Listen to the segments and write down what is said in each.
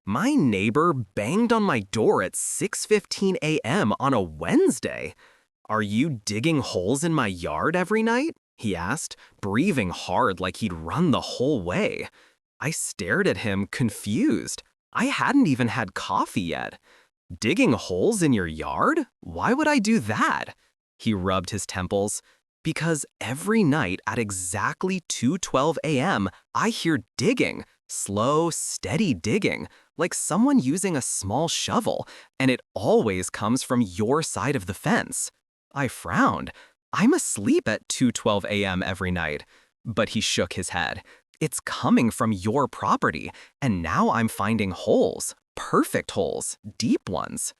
My neighbor banged on my door at 6:15 a.m. on a Wednesday. Are you digging holes in my yard every night? He asked, breathing hard like he'd run the whole way. I stared at him, confused. I hadn't even had coffee yet. Digging holes in your yard? Why would I do that? He rubbed his temples. Because every night at exactly 2:12 a.m., I hear digging, slow, steady digging, like someone using a small shovel, and it always comes from your side of the fence. I frowned. I'm asleep at 2:12 a.m. every night. But he shook his head. It's coming from your property, and now I'm finding holes, perfect holes, deep ones.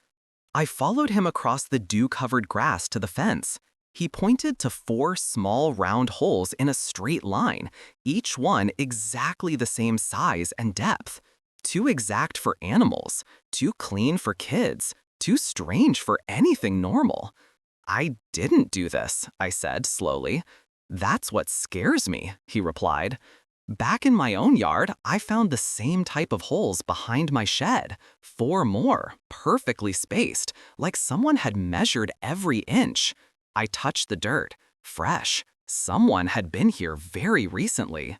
I followed him across the dew-covered grass to the fence. He pointed to 4 small round holes in a straight line, each one exactly the same size and depth. Too exact for animals, too clean for kids, too strange for anything normal. I didn't do this, I said slowly. That's what scares me, he replied. Back in my own yard, I found the same type of holes behind my shed. 4 more, perfectly spaced, like someone had measured every inch. I touched the dirt, fresh. Someone had been here very recently.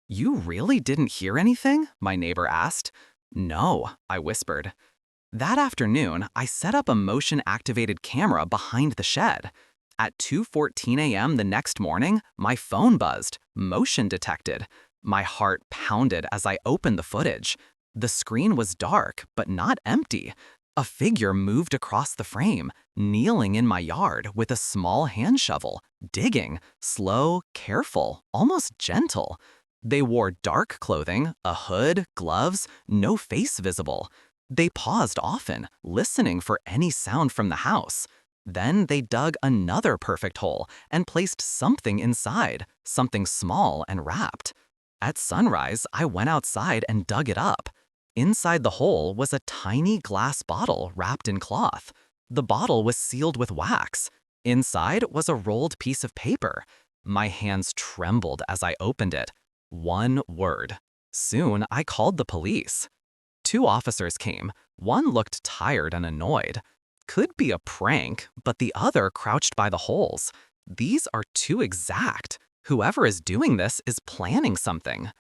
You really didn't hear anything? My neighbor asked. No, I whispered. That afternoon, I set up a motion-activated camera behind the shed. At 2:14 a.m. the next morning, my phone buzzed, motion detected. My heart pounded as I opened the footage. The screen was dark, but not empty. A figure moved across the frame, kneeling in my yard with a small hand shovel, digging, slow, careful, almost gentle. They wore dark clothing, a hood, gloves, no face visible. They paused often, listening for any sound from the house. Then they dug another perfect hole and placed something inside, something small and wrapped. At sunrise, I went outside and dug it up. Inside the hole was a tiny glass bottle wrapped in cloth. The bottle was sealed with wax. Inside was a rolled piece of paper. My hands trembled as I opened it. One word. Soon, I called the police. 2 officers came. One looked tired and annoyed. Could be a prank, but the other crouched by the holes. These are too exact. Whoever is doing this is planning something.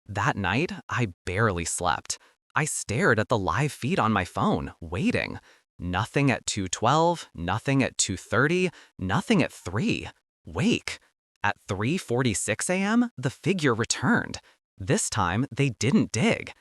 That night, I barely slept. I stared at the live feed on my phone, waiting. Nothing at 2:12, nothing at 2:30, nothing at 3. Wake. At 3:46 a.m., the figure returned. This time, they didn't dig.